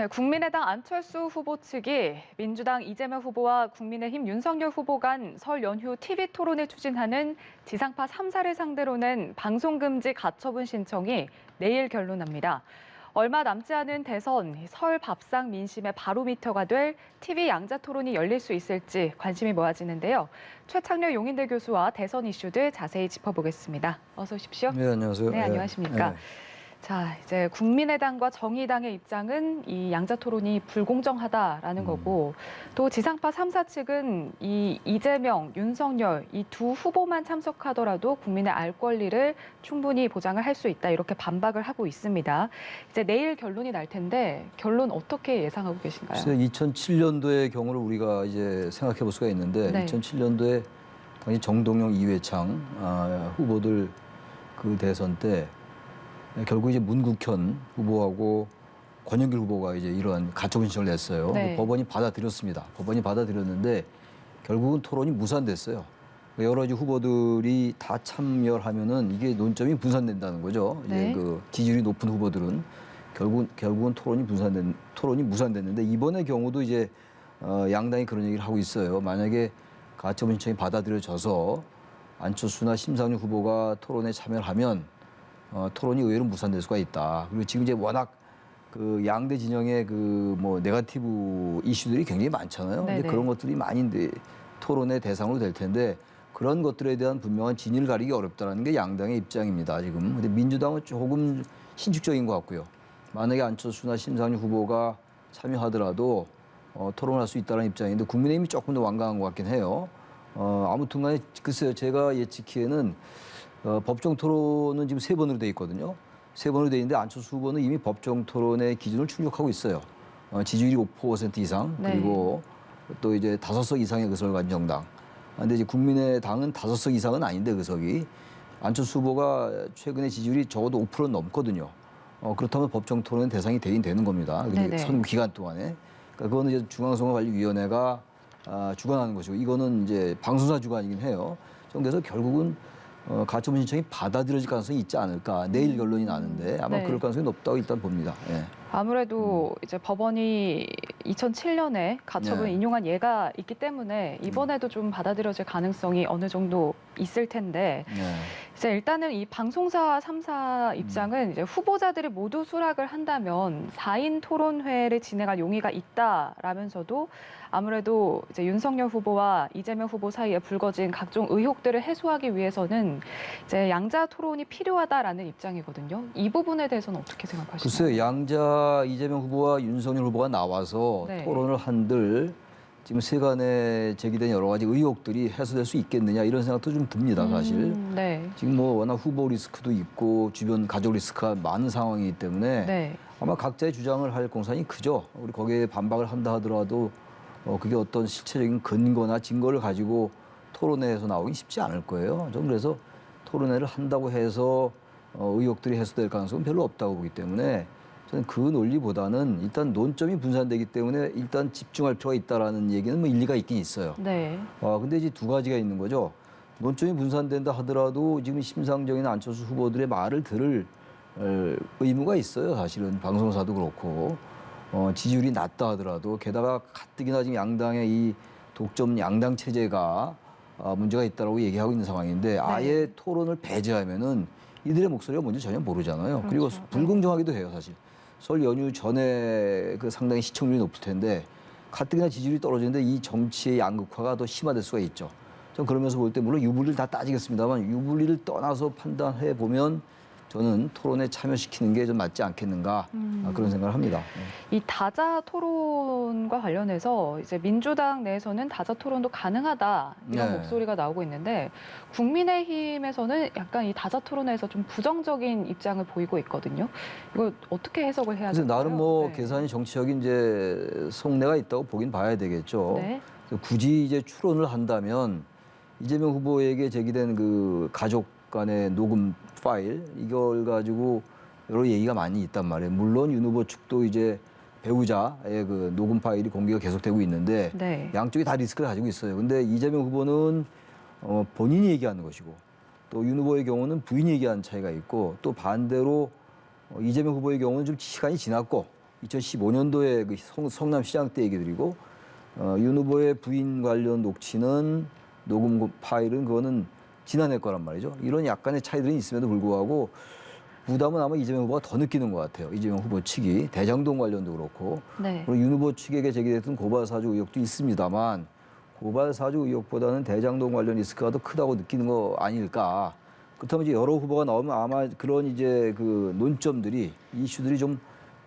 네, 국민의당 안철수 후보 측이 민주당 이재명 후보와 국민의힘 윤석열 후보 간 설 연휴 TV 토론을 추진하는 지상파 3사를 상대로 낸 방송금지 가처분 신청이 내일 결론납니다. 얼마 남지 않은 대선, 설 밥상 민심의 바로미터가 될 TV 양자 토론이 열릴 수 있을지 관심이 모아지는데요. 최창렬 용인대 교수와 대선 이슈들 자세히 짚어보겠습니다. 어서 오십시오. 네, 안녕하세요. 네, 안녕하십니까. 네. 자, 이제 국민의당과 정의당의 입장은 이 양자 토론이 불공정하다라는 거고, 또 지상파 3사 측은 이 이재명, 윤석열 이 두 후보만 참석하더라도 국민의 알 권리를 충분히 보장을 할 수 있다 이렇게 반박을 하고 있습니다. 이제 내일 결론이 날 텐데 결론 어떻게 예상하고 계신가요? 2007년도의 경우를 우리가 이제 생각해 볼 수가 있는데, 네. 2007년도에 당시 정동영, 이회창 후보들 그 대선 때 결국 이제 문국현 후보하고 권영길 후보가 이제 이러한 가처분 신청을 냈어요. 네. 법원이 받아들였습니다. 법원이 받아들였는데 결국은 토론이 무산됐어요. 여러 가지 후보들이 다 참여를 하면은 이게 논점이 분산된다는 거죠. 네. 이제 그 지지율이 높은 후보들은 결국은 토론이 무산됐는데, 이번의 경우도 이제 양당이 그런 얘기를 하고 있어요. 만약에 가처분 신청이 받아들여져서 안철수나 심상정 후보가 토론에 참여를 하면 토론이 의외로 무산될 수가 있다. 그리고 지금 이제 워낙 그 양대 진영의 그 뭐 네거티브 이슈들이 굉장히 많잖아요. 근데 그런 것들이 많이 토론의 대상으로 될 텐데, 그런 것들에 대한 분명한 진위를 가리기 어렵다는 게 양당의 입장입니다, 지금. 근데 민주당은 조금 신축적인 것 같고요. 만약에 안철수나 심상정 후보가 참여하더라도 토론할 수 있다는 입장인데, 국민의힘이 조금 더 완강한 것 같긴 해요. 아무튼 간에 글쎄요, 제가 예측기에는 법정 토론은 지금 3번으로 돼 있거든요. 3번으로 돼 있는데 안철수 후보는 이미 법정 토론의 기준을 충족하고 있어요. 지지율이 5% 이상, 그리고 또 이제 5석 이상의 의석을 가진 정당. 근데 이제 국민의당은 5석 이상은 아닌데, 의석이. 안철수 후보가 최근에 지지율이 적어도 5% 넘거든요. 그렇다면 법정 토론의 대상이 되는 겁니다. 선거 기간 동안에. 그러니까 그거는 이제 중앙선거관리위원회가 주관하는 것이고, 이거는 이제 방송사 주관이긴 해요. 그래서 결국은 가처분 신청이 받아들여질 가능성이 있지 않을까. 내일 결론이 나는데 아마 그럴 가능성이 높다고 일단 봅니다. 예. 아무래도 이제 법원이 2007년에 가처분 인용한 예가 있기 때문에 이번에도 좀 받아들여질 가능성이 어느 정도 있을 텐데, 이제 일단은 이 방송사 3사 입장은 이제 후보자들이 모두 수락을 한다면 4인 토론회를 진행할 용의가 있다라면서도 아무래도 이제 윤석열 후보와 이재명 후보 사이에 불거진 각종 의혹들을 해소하기 위해서는 이제 양자 토론이 필요하다라는 입장이거든요. 이 부분에 대해서는 어떻게 생각하시나요? 글쎄요, 양자 이재명 후보와 윤석열 후보가 나와서 토론을 한들 지금 세간에 제기된 여러 가지 의혹들이 해소될 수 있겠느냐, 이런 생각도 좀 듭니다, 사실. 지금 뭐 워낙 후보 리스크도 있고 주변 가족 리스크가 많은 상황이기 때문에 아마 각자의 주장을 할 공산이 크죠. 우리 거기에 반박을 한다 하더라도 그게 어떤 실체적인 근거나 증거를 가지고 토론회에서 나오기 쉽지 않을 거예요. 좀 그래서 토론회를 한다고 해서 의혹들이 해소될 가능성은 별로 없다고 보기 때문에, 저는 그 논리보다는 일단 논점이 분산되기 때문에 일단 집중할 필요가 있다라는 얘기는 뭐 일리가 있긴 있어요. 근데 이제 두 가지가 있는 거죠. 논점이 분산된다 하더라도 지금 심상정이나 안철수 후보들의 말을 들을 의무가 있어요. 사실은 방송사도 그렇고. 지지율이 낮다 하더라도, 게다가 가뜩이나 지금 양당의 이 독점 양당 체제가 문제가 있다고 얘기하고 있는 상황인데, 아예 토론을 배제하면은 이들의 목소리가 뭔지 전혀 모르잖아요. 그리고 불공정하기도 해요, 사실. 설 연휴 전에 그 상당히 시청률이 높을 텐데 가뜩이나 지지율이 떨어지는데 이 정치의 양극화가 더 심화될 수가 있죠. 전 그러면서 볼 때 물론 유불리를 다 따지겠습니다만, 유불리를 떠나서 판단해 보면 저는 토론에 참여시키는 게 좀 맞지 않겠는가, 그런 생각을 합니다. 이 다자 토론과 관련해서 이제 민주당 내에서는 다자 토론도 가능하다 이런 목소리가 나오고 있는데, 국민의힘에서는 약간 이 다자 토론에서 좀 부정적인 입장을 보이고 있거든요. 이거 어떻게 해석을 해야 될까요? 나름 뭐 계산이 정치적인 이제 속내가 있다고 보긴 봐야 되겠죠. 굳이 이제 추론을 한다면 이재명 후보에게 제기된 그 가족 간의 녹음 파일, 이걸 가지고 여러 얘기가 많이 있단 말이에요. 물론 윤 후보 측도 이제 배우자의 그 녹음 파일이 공개가 계속되고 있는데 양쪽이 다 리스크를 가지고 있어요. 근데 이재명 후보는 본인이 얘기하는 것이고, 또 윤 후보의 경우는 부인이 얘기하는 차이가 있고, 또 반대로 이재명 후보의 경우는 좀 시간이 지났고 2015년도에 그 성남시장 때 얘기 드리고 윤 후보의 부인 관련 녹취는 녹음 파일은 그거는 지난해 거란 말이죠. 이런 약간의 차이들이 있음에도 불구하고 부담은 아마 이재명 후보가 더 느끼는 것 같아요. 이재명 후보 측이 대장동 관련도 그렇고 네. 그리고 윤 후보 측에게 제기됐던 고발 사주 의혹도 있습니다만 고발 사주 의혹보다는 대장동 관련 리스크가 더 크다고 느끼는 거 아닐까. 그렇다면 이제 여러 후보가 나오면 아마 그런 이제 그 논점들이 이슈들이 좀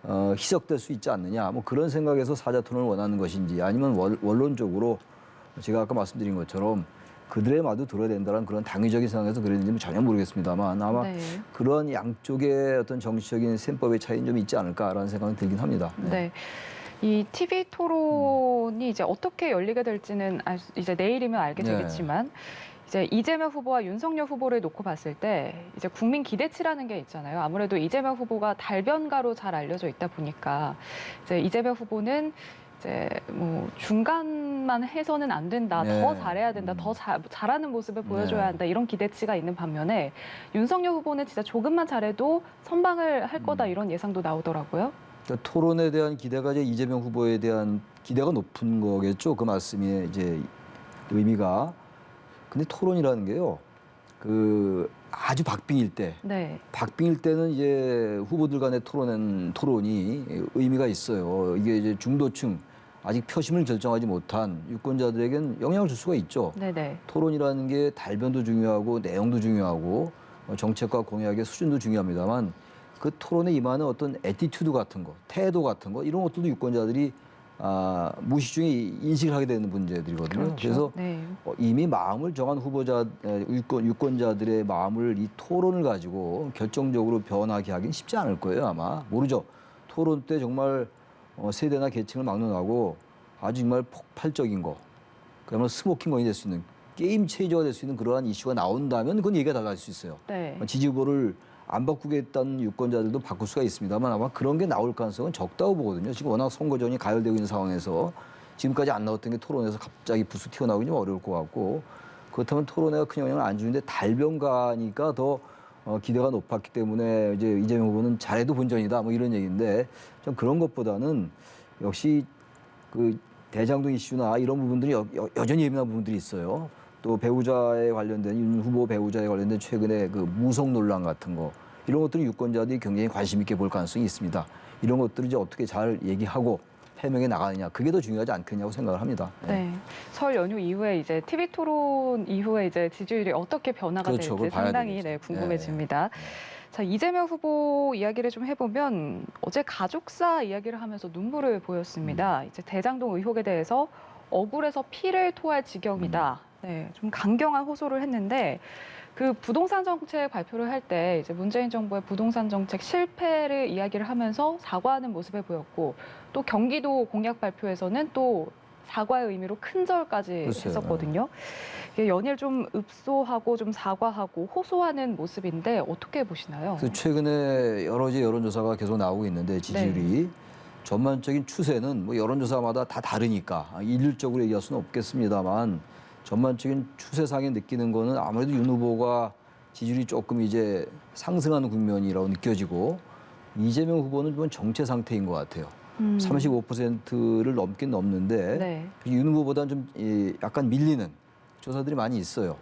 희석될 수 있지 않느냐. 뭐 그런 생각에서 사자 토론을 원하는 것인지 아니면 원론적으로 제가 아까 말씀드린 것처럼 그들의 말도 들어야 된다는 그런 당위적인 상황에서 그랬는지는 전혀 모르겠습니다만 아마 네. 그런 양쪽의 어떤 정치적인 셈법의 차이는 좀 있지 않을까라는 생각이 들긴 합니다. 네. 이 TV 토론이 이제 어떻게 열리게 될지는 이제 내일이면 알게 네. 되겠지만 이제 이재명 후보와 윤석열 후보를 놓고 봤을 때 이제 국민 기대치라는 게 있잖아요. 아무래도 이재명 후보가 달변가로 잘 알려져 있다 보니까 이제 이재명 후보는 이제 뭐 중간만 해서는 안 된다, 네. 더 잘해야 된다, 더 잘하는 모습을 보여줘야 네. 한다 이런 기대치가 있는 반면에 윤석열 후보는 진짜 조금만 잘해도 선방을 할 거다 이런 예상도 나오더라고요. 그러니까 토론에 대한 기대가 이제 이재명 후보에 대한 기대가 높은 거겠죠. 그 말씀이 이제 의미가. 근데 토론이라는 게요. 그 아주 박빙일 때, 네. 박빙일 때는 이제 후보들 간의 토론이 의미가 있어요. 이게 이제 중도층 아직 표심을 결정하지 못한 유권자들에겐 영향을 줄 수가 있죠. 네네. 토론이라는 게 달변도 중요하고 내용도 중요하고 정책과 공약의 수준도 중요합니다만 그 토론에 임하는 어떤 애티튜드 같은 거, 태도 같은 거 이런 것들도 유권자들이 무의식 중에 인식을 하게 되는 문제들이거든요. 그렇죠. 그래서 네. 이미 마음을 정한 유권자들의 마음을 이 토론을 가지고 결정적으로 변하게 하긴 쉽지 않을 거예요, 아마. 모르죠. 토론 때 정말 세대나 계층을 막론하고 아주 정말 폭발적인 거, 그야말로 스모킹건이 될 수 있는 게임 체인저가 될 수 있는 그러한 이슈가 나온다면 그건 얘기가 달라질 수 있어요. 네. 지지 후보를 안 바꾸겠다는 유권자들도 바꿀 수가 있습니다만 아마 그런 게 나올 가능성은 적다고 보거든요. 지금 워낙 선거전이 가열되고 있는 상황에서 지금까지 안 나왔던 게 토론에서 갑자기 부스 튀어나오기 좀 어려울 것 같고 그렇다면 토론회가 큰 영향을 안 주는데 달변가니까 더 기대가 높았기 때문에 이제 이재명 후보는 잘해도 본전이다 뭐 이런 얘기인데 좀 그런 것보다는 역시 그 대장동 이슈나 이런 부분들이 여전히 예민한 부분들이 있어요. 또 배우자에 관련된 윤 후보 배우자에 관련된 최근에 그 무속 논란 같은 거 이런 것들이 유권자들이 굉장히 관심 있게 볼 가능성이 있습니다. 이런 것들을 이제 어떻게 잘 얘기하고 해명해 나가느냐 그게 더 중요하지 않겠냐고 생각을 합니다. 네. 설 연휴 이후에 이제 TV 토론 이후에 이제 지지율이 어떻게 변화가 그렇죠. 될지 그걸 봐야 상당히 되겠죠. 궁금해집니다. 자, 이재명 후보 이야기를 좀 해보면 어제 가족사 이야기를 하면서 눈물을 보였습니다. 이제 대장동 의혹에 대해서 억울해서 피를 토할 지경이다. 네, 좀 강경한 호소를 했는데 그 부동산 정책 발표를 할 때 이제 문재인 정부의 부동산 정책 실패를 이야기를 하면서 사과하는 모습을 보였고 또 경기도 공약 발표에서는 또 사과의 의미로 큰절까지 글쎄요. 했었거든요. 이게 연일 좀 읍소하고 좀 사과하고 호소하는 모습인데 어떻게 보시나요? 그래서 최근에 여러 가지 여론조사가 계속 나오고 있는데 지지율이 전반적인 추세는 뭐 여론조사마다 다 다르니까 일률적으로 얘기할 수는 없겠습니다만 전반적인 추세상에 느끼는 거는 아무래도 윤 후보가 지지율이 조금 이제 상승하는 국면이라고 느껴지고 이재명 후보는 좀 정체 상태인 것 같아요. 35%를 넘긴 넘는데 네. 윤 후보보다는 좀 약간 밀리는 조사들이 많이 있어요.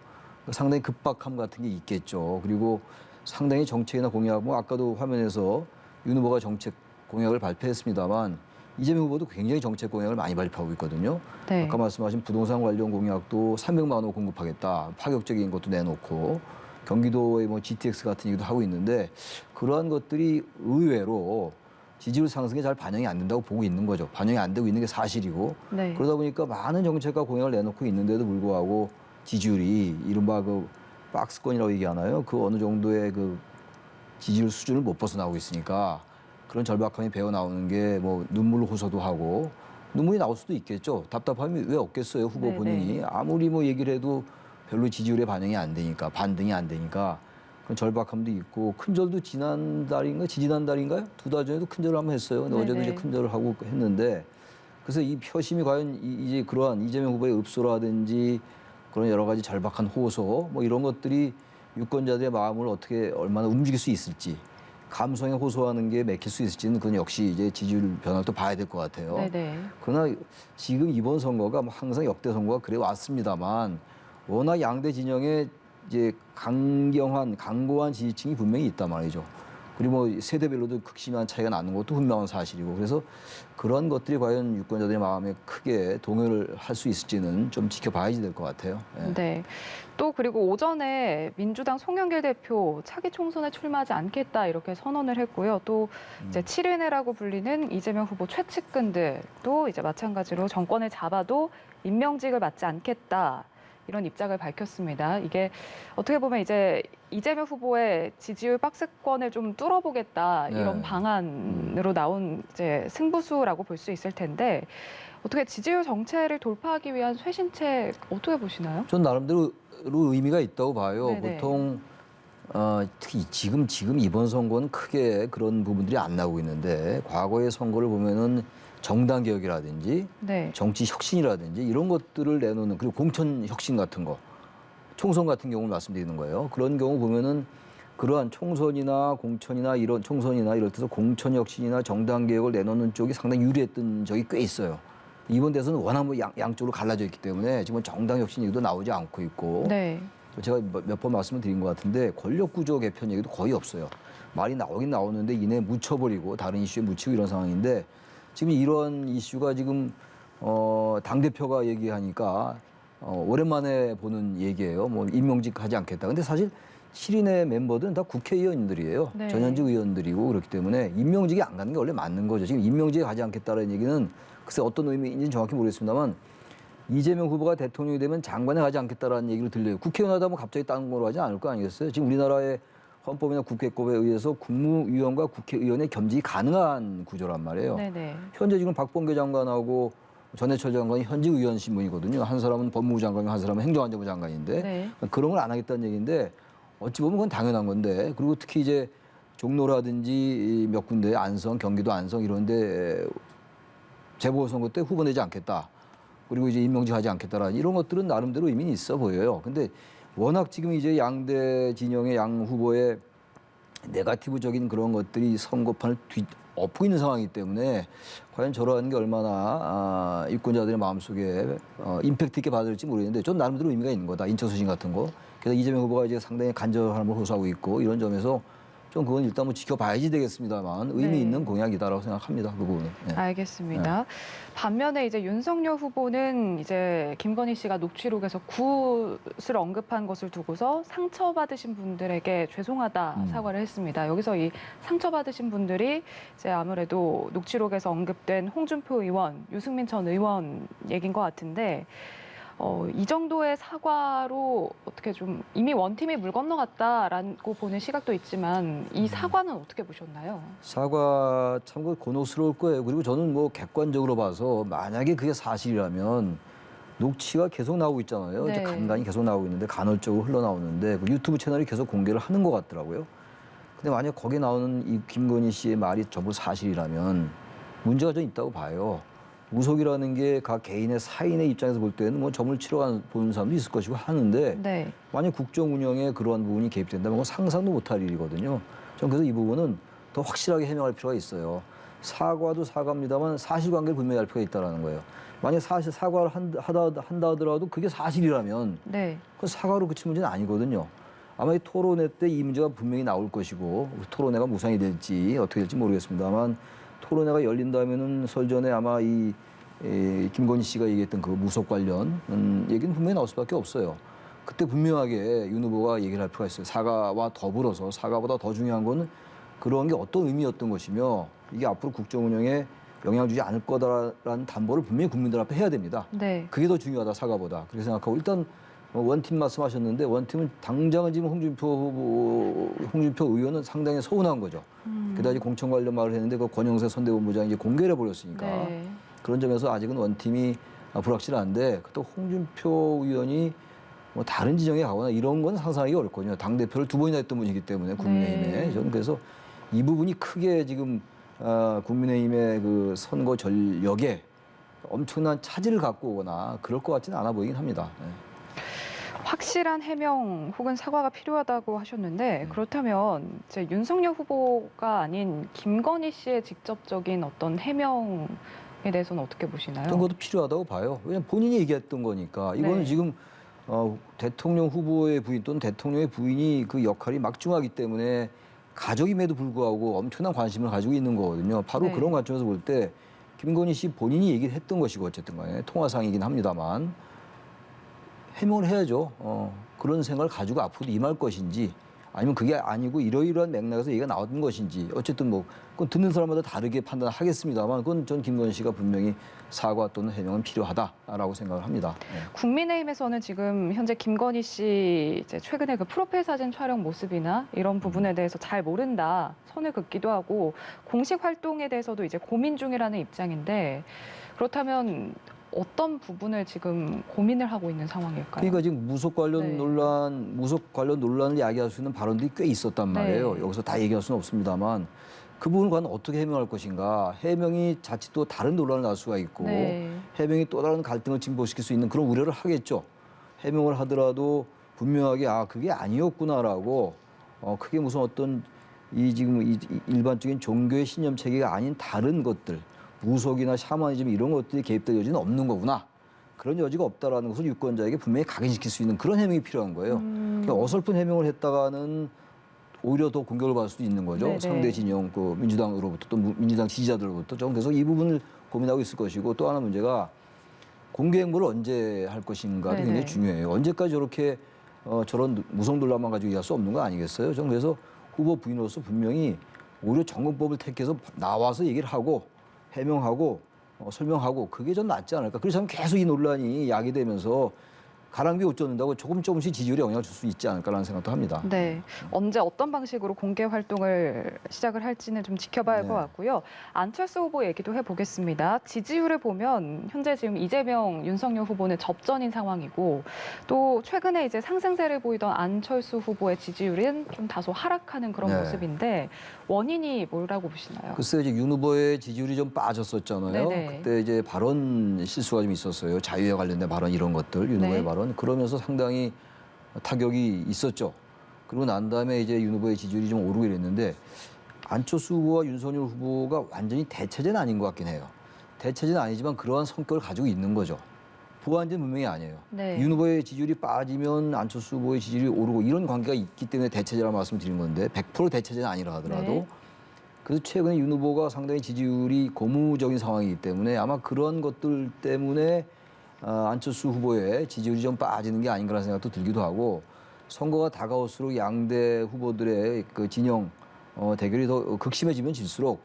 상당히 급박함 같은 게 있겠죠. 그리고 상당히 정책이나 공약, 뭐 아까도 화면에서 윤 후보가 정책 공약을 발표했습니다만 이재명 후보도 굉장히 정책 공약을 많이 발표하고 있거든요. 네. 아까 말씀하신 부동산 관련 공약도 300만 원 공급하겠다. 파격적인 것도 내놓고 경기도의 뭐 GTX 같은 얘기도 하고 있는데 그러한 것들이 의외로 지지율 상승에 잘 반영이 안 된다고 보고 있는 거죠. 반영이 안 되고 있는 게 사실이고 네. 그러다 보니까 많은 정책과 공약을 내놓고 있는데도 불구하고 지지율이 이른바 그 박스권이라고 얘기하나요? 그 어느 정도의 그 지지율 수준을 못 벗어나오고 있으니까 그런 절박함이 배어 나오는 게 뭐 눈물 호소도 하고 눈물이 나올 수도 있겠죠. 답답함이 왜 없겠어요. 후보 네네. 본인이 아무리 뭐 얘기를 해도 별로 지지율에 반영이 안 되니까 반등이 안 되니까 그런 절박함도 있고 큰절도 지난달인가 지지난달인가요? 2달 전에도 큰절을 한번 했어요. 근데 어제도 네네. 이제 큰절을 하고 했는데 그래서 이 표심이 과연 이제 그러한 이재명 후보의 읍소라든지 그런 여러 가지 절박한 호소 뭐 이런 것들이 유권자들의 마음을 어떻게 얼마나 움직일 수 있을지 감성에 호소하는 게 맥힐 수 있을지는 그건 역시 이제 지지율 변화를 또 봐야 될 것 같아요. 네네. 그러나 지금 이번 선거가 뭐 항상 역대 선거가 그래 왔습니다만 워낙 양대 진영에 이제 강고한 지지층이 분명히 있단 말이죠. 그리고 뭐 세대별로도 극심한 차이가 나는 것도 분명한 사실이고 그래서 그런 것들이 과연 유권자들의 마음에 크게 동요를 할 수 있을지는 좀 지켜봐야지 될 것 같아요. 예. 네. 또 그리고 오전에 민주당 송영길 대표 차기 총선에 출마하지 않겠다 이렇게 선언을 했고요. 또 이제 7인회라고 불리는 이재명 후보 최측근들도 이제 마찬가지로 정권을 잡아도 임명직을 맡지 않겠다. 이런 입장을 밝혔습니다. 이게 어떻게 보면 이제 이재명 후보의 지지율 박스권을 좀 뚫어보겠다 이런 네. 방안으로 나온 이제 승부수라고 볼 수 있을 텐데 어떻게 지지율 정체를 돌파하기 위한 쇄신책 어떻게 보시나요? 전 나름대로 의미가 있다고 봐요. 네네. 보통 특히 지금 이번 선거는 크게 그런 부분들이 안 나오고 있는데 과거의 선거를 보면은 정당 개혁이라든지 네. 정치 혁신이라든지 이런 것들을 내놓는 그리고 공천 혁신 같은 거 총선 같은 경우를 말씀드리는 거예요. 그런 경우 보면은 그러한 총선이나 공천이나 이런 총선이나 이럴 때서 공천 혁신이나 정당 개혁을 내놓는 쪽이 상당히 유리했던 적이 꽤 있어요. 이번 대선은 워낙 뭐 양쪽으로 갈라져 있기 때문에 지금 정당 혁신 얘기도 나오지 않고 있고 네. 제가 몇 번 말씀을 드린 것 같은데 권력 구조 개편 얘기도 거의 없어요. 말이 나오긴 나오는데 이내 묻혀버리고 다른 이슈에 묻히고 이런 상황인데 지금 이런 이슈가 지금 당대표가 얘기하니까 오랜만에 보는 얘기예요. 뭐 임명직 하지 않겠다. 근데 사실 실인의 멤버들은 다 국회의원들이에요. 네. 전현직 의원들이고 그렇기 때문에 임명직이 안 가는 게 원래 맞는 거죠. 지금 임명직에 가지 않겠다는 얘기는 글쎄 어떤 의미인지는 정확히 모르겠습니다만 이재명 후보가 대통령이 되면 장관에 가지 않겠다라는 얘기를 들려요. 국회의원 하다 보면 갑자기 다른 걸로 하지 않을 거 아니겠어요? 지금 우리나라의 헌법이나 국회법에 의해서 국무위원과 국회의원의 겸직이 가능한 구조란 말이에요. 네네. 현재 지금 박범계 장관하고 전해철 장관이 현직 의원 신분이거든요. 한 사람은 법무부 장관이고 한 사람은 행정안전부 장관인데 네. 그런 걸 안 하겠다는 얘기인데 어찌 보면 그건 당연한 건데 그리고 특히 이제 종로라든지 몇 군데 안성, 경기도 안성 이런데 재보궐선거 때 후보 내지 않겠다. 그리고 이제 임명직 하지 않겠다라는 이런 것들은 나름대로 의미는 있어 보여요. 근데 워낙 지금 이제 양대 진영의 양 후보의 네거티브적인 그런 것들이 선거판을 엎고 있는 상황이기 때문에 과연 저러한 게 얼마나 유권자들의 마음속에 임팩트 있게 받을지 모르겠는데 전 나름대로 의미가 있는 거다. 인처소신 같은 거. 그래서 이재명 후보가 이제 상당히 간절함을 호소하고 있고 이런 점에서 좀 그건 일단 뭐 지켜봐야지 되겠습니다만 의미 네. 있는 공약이다라고 생각합니다. 그 부분은. 네. 알겠습니다. 반면에 이제 윤석열 후보는 이제 김건희 씨가 녹취록에서 굿을 언급한 것을 두고서 상처받으신 분들에게 죄송하다 사과를 했습니다. 여기서 이 상처받으신 분들이 이제 아무래도 녹취록에서 언급된 홍준표 의원, 유승민 전 의원 얘기인 것 같은데 이 정도의 사과로 어떻게 좀 이미 원팀이 물 건너갔다라고 보는 시각도 있지만 이 사과는 어떻게 보셨나요? 사과 참 곤혹스러울 거예요. 그리고 저는 뭐 객관적으로 봐서 만약에 그게 사실이라면 녹취가 계속 나오고 있잖아요. 네. 이제 간간히 계속 나오고 있는데 간헐적으로 흘러나오는데 그 유튜브 채널이 계속 공개를 하는 것 같더라고요. 근데 만약 거기에 나오는 이 김건희 씨의 말이 전부 사실이라면 문제가 좀 있다고 봐요. 우속이라는 게 각 개인의 사인의 입장에서 볼 때는 뭐 점을 치러 보는 사람도 있을 것이고 하는데 네. 만약 국정 운영에 그러한 부분이 개입된다면 그건 상상도 못할 일이거든요. 저는 그래서 이 부분은 더 확실하게 해명할 필요가 있어요. 사과도 사과입니다만 사실관계를 분명히 할 필요가 있다는 거예요. 만약 사실 사과를 한다 하더라도 그게 사실이라면 네. 그 사과로 그칠 문제는 아니거든요. 아마 이 토론회 때 이 문제가 분명히 나올 것이고 토론회가 무산이 될지 어떻게 될지 모르겠습니다만 토론회가 열린다면은 설전에 아마 이 김건희 씨가 얘기했던 그 무속 관련 얘기는 분명히 나올 수밖에 없어요. 그때 분명하게 윤 후보가 얘기를 할 필요가 있어요. 사과와 더불어서 사과보다 더 중요한 거는 그런 게 어떤 의미였던 것이며 이게 앞으로 국정 운영에 영향을 주지 않을 거다라는 담보를 분명히 국민들 앞에 해야 됩니다. 네. 그게 더 중요하다 사과보다 그렇게 생각하고 일단 원팀 말씀하셨는데 원팀은 당장은 지금 홍준표 의원은 상당히 서운한 거죠. 그다지 공천 관련 말을 했는데 그 권영세 선대본부장이 이제 공개를 해버렸으니까 네. 그런 점에서 아직은 원팀이 불확실한데 또 홍준표 의원이 뭐 다른 지정에 가거나 이런 건 상상하기 어렵거든요. 당 대표를 2번이나 했던 분이기 때문에 국민의힘에 네. 저는 그래서 이 부분이 크게 지금 국민의힘의 그 선거 전력에 엄청난 차질을 갖고 오거나 그럴 것 같지는 않아 보이긴 합니다. 네. 확실한 해명 혹은 사과가 필요하다고 하셨는데 그렇다면 이제 윤석열 후보가 아닌 김건희 씨의 직접적인 어떤 해명에 대해서는 어떻게 보시나요? 저는 그것도 필요하다고 봐요. 왜냐하면 본인이 얘기했던 거니까. 이거는 네. 지금 대통령 후보의 부인 또는 대통령의 부인이 그 역할이 막중하기 때문에 가족임에도 불구하고 엄청난 관심을 가지고 있는 거거든요. 바로 네. 그런 관점에서 볼 때 김건희 씨 본인이 얘기를 했던 것이고 어쨌든 간에 통화상이긴 합니다만 해명을 해야죠. 그런 생각을 가지고 앞으로도 임할 것인지 아니면 그게 아니고 이러이러한 맥락에서 얘기가 나왔던 것인지 어쨌든 뭐 그건 듣는 사람마다 다르게 판단하겠습니다만 그건 전 김건희 씨가 분명히 사과 또는 해명은 필요하다라고 생각을 합니다. 네. 국민의힘에서는 지금 현재 김건희 씨 이제 최근에 그 프로필 사진 촬영 모습이나 이런 부분에 대해서 잘 모른다 선을 긋기도 하고 공식 활동에 대해서도 이제 고민 중이라는 입장인데 그렇다면 어떤 부분을 지금 고민을 하고 있는 상황일까요? 그러니까 지금 무속 관련 네. 무속 관련 논란을 야기할 수 있는 발언들이 꽤 있었단 말이에요. 네. 여기서 다 얘기할 수는 없습니다만 그 부분을 과연 어떻게 해명할 것인가. 해명이 자칫 또 다른 논란을 낳을 수가 있고 네. 해명이 또 다른 갈등을 증폭시킬 수 있는 그런 우려를 하겠죠. 해명을 하더라도 분명하게 그게 아니었구나라고 그게 무슨 어떤 지금 이 일반적인 종교의 신념 체계가 아닌 다른 것들 무속이나 샤머니즘 이런 것들이 개입될 여지는 없는 거구나. 그런 여지가 없다라는 것을 유권자에게 분명히 각인시킬 수 있는 그런 해명이 필요한 거예요. 그러니까 어설픈 해명을 했다가는 오히려 더 공격을 받을 수도 있는 거죠. 네네. 상대 진영, 그 민주당으로부터 또 민주당 지지자들로부터. 저는 그래서 이 부분을 고민하고 있을 것이고 또 하나 문제가 공개 행보를 언제 할 것인가도 네네. 굉장히 중요해요. 언제까지 저렇게 저런 무속 논란만 가지고 얘기할 수 없는 거 아니겠어요? 저는 그래서 후보 부인으로서 분명히 오히려 정권법을 택해서 나와서 얘기를 하고 해명하고 설명하고 그게 좀 낫지 않을까. 그렇지 않으면 계속 이 논란이 야기되면서 가랑비에 옷 젖는다고 조금씩 지지율에 영향을 줄 수 있지 않을까라는 생각도 합니다. 네, 언제 어떤 방식으로 공개 활동을 시작을 할지는 좀 지켜봐야 할 것 네. 같고요. 안철수 후보 얘기도 해보겠습니다. 지지율을 보면 현재 지금 이재명, 윤석열 후보는 접전인 상황이고 또 최근에 이제 상승세를 보이던 안철수 후보의 지지율은 좀 다소 하락하는 그런 네. 모습인데 원인이 뭐라고 보시나요? 글쎄요, 이제 윤 후보의 지지율이 좀 빠졌었잖아요. 네네. 그때 이제 발언 실수가 좀 있었어요. 자유에 관련된 발언 이런 것들, 윤 후보의 네. 발언. 그러면서 상당히 타격이 있었죠. 그리고 난 다음에 이제 윤 후보의 지지율이 좀 오르고 이랬는데 안철수 후보와 윤석열 후보가 완전히 대체제는 아닌 것 같긴 해요. 대체제는 아니지만 그러한 성격을 가지고 있는 거죠. 보완제는 분명히 아니에요. 네. 윤 후보의 지지율이 빠지면 안철수 후보의 지지율이 오르고 이런 관계가 있기 때문에 대체제라고 말씀드린 건데 100% 대체제는 아니라 하더라도 네. 그래서 최근에 윤 후보가 상당히 지지율이 고무적인 상황이기 때문에 아마 그런 것들 때문에 안철수 후보의 지지율이 좀 빠지는 게 아닌가라는 생각도 들기도 하고 선거가 다가올수록 양대 후보들의 그 진영 대결이 더 극심해지면 질수록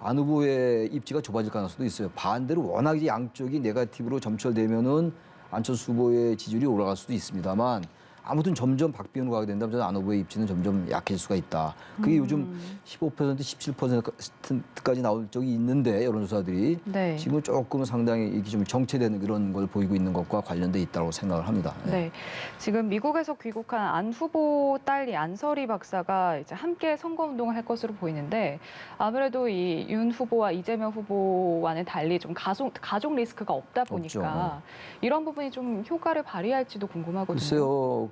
안 후보의 입지가 좁아질 가능성도 있어요. 반대로 워낙 이제 양쪽이 네거티브로 점철되면은 안철수 후보의 지지율이 올라갈 수도 있습니다만 아무튼 점점 박빙으로 가게 된다면 저는 안 후보의 입지는 점점 약해질 수가 있다. 그게 요즘 15%, 17%까지 나올 적이 있는데 여론조사들이 네. 지금 조금 상당히 이게 좀 정체되는 그런 걸 보이고 있는 것과 관련돼 있다고 생각을 합니다. 네, 지금 미국에서 귀국한 안 후보 딸이 안설이 박사가 이제 함께 선거운동을 할 것으로 보이는데 아무래도 이 윤 후보와 이재명 후보와는 달리 좀 가족 리스크가 없다 보니까 이런 부분이 좀 효과를 발휘할지도 궁금하거든요. 글쎄요,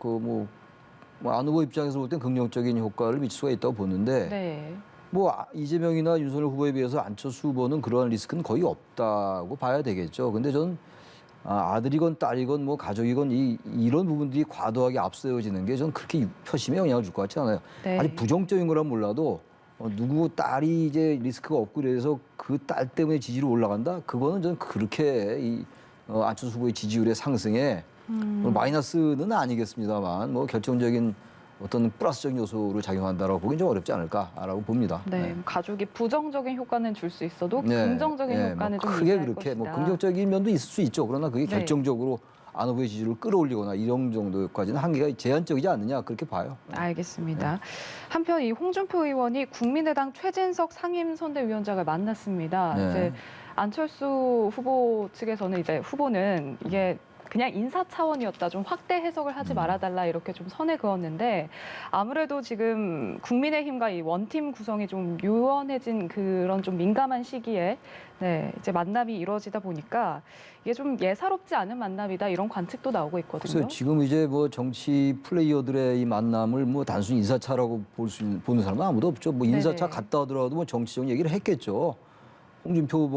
안 후보 입장에서 볼 땐 긍정적인 효과를 미칠 수가 있다고 보는데 네, 이재명이나 윤석열 후보에 비해서 안철수 후보는 그러한 리스크는 거의 없다고 봐야 되겠죠. 근데 저는 아들이건 딸이건 뭐 가족이건 이런 부분들이 과도하게 앞세워지는 게 저는 그렇게 표심에 영향을 줄 것 같지 않아요. 네. 아니 부정적인 거란 몰라도 누구 딸이 이제 리스크가 없고 그래서 그 딸 때문에 지지율이 올라간다? 그거는 저는 그렇게 안철수 후보의 지지율의 상승에 마이너스는 아니겠습니다만 뭐 결정적인 어떤 플러스적인 요소로 작용한다라고 보기는 좀 어렵지 않을까라고 봅니다. 네, 가족이 부정적인 효과는 줄 수 있어도 네, 긍정적인 네, 효과는 좀 크게 유지할 그렇게 것이다. 긍정적인 면도 있을 수 있죠. 그러나 그게 네. 결정적으로 안 후보의 지지율을 끌어올리거나 이런 정도까지는 한계가 제한적이지 않느냐 그렇게 봐요. 알겠습니다. 한편 이 홍준표 의원이 국민의당 최진석 상임선대위원장을 만났습니다. 네. 이제 안철수 후보 측에서는 이제 후보는 이게 그냥 인사 차원이었다. 좀 확대 해석을 하지 말아달라 이렇게 좀 선을 그었는데 아무래도 지금 국민의힘과 이 원팀 구성이 좀 유연해진 그런 좀 민감한 시기에 네, 이제 만남이 이루어지다 보니까 이게 좀 예사롭지 않은 만남이다 이런 관측도 나오고 있거든요. 글쎄요, 지금 이제 뭐 정치 플레이어들의 이 만남을 뭐 단순히 인사차라고 보는 사람은 아무도 없죠. 뭐 인사차 네네. 갔다 하더라도 뭐 정치적 얘기를 했겠죠. 홍준표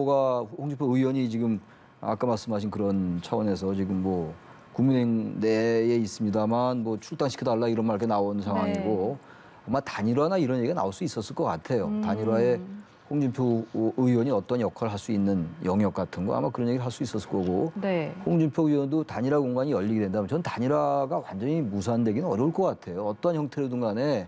의원이 지금 아까 말씀하신 그런 차원에서 지금 뭐 국민의힘 내에 있습니다만 뭐 출당시켜달라 이런 말이 나온 상황이고 아마 단일화나 이런 얘기가 나올 수 있었을 것 같아요. 단일화에 홍준표 의원이 어떤 역할을 할 수 있는 영역 같은 거 아마 그런 얘기를 할 수 있었을 거고 네. 홍준표 의원도 단일화 공간이 열리게 된다면 전 단일화가 완전히 무산되기는 어려울 것 같아요. 어떤 형태로든 간에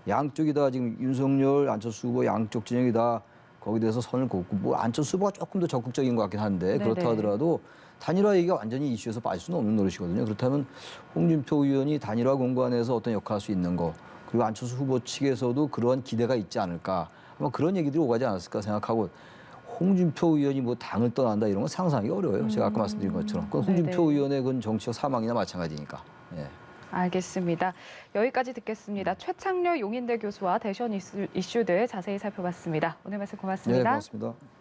양쪽이 다 지금 윤석열, 안철수 후보 양쪽 진영이 다 거기에 대해서 선을 긋고 뭐 안철수 후보가 조금 더 적극적인 것 같긴 한데 그렇다 네네. 하더라도 단일화 얘기가 완전히 이슈에서 빠질 수는 없는 노릇이거든요. 그렇다면 홍준표 의원이 단일화 공간에서 어떤 역할을 할 수 있는 거 그리고 안철수 후보 측에서도 그러한 기대가 있지 않을까 아마 그런 얘기들이 오가지 않았을까 생각하고 홍준표 의원이 뭐 당을 떠난다 이런 건 상상하기가 어려워요. 제가 아까 말씀드린 것처럼. 그건 홍준표 네네. 의원의 그건 정치적 사망이나 마찬가지니까. 예. 알겠습니다. 여기까지 듣겠습니다. 최창렬 용인대 교수와 대선 이슈들 자세히 살펴봤습니다. 오늘 말씀 네, 고맙습니다. 고맙습니다.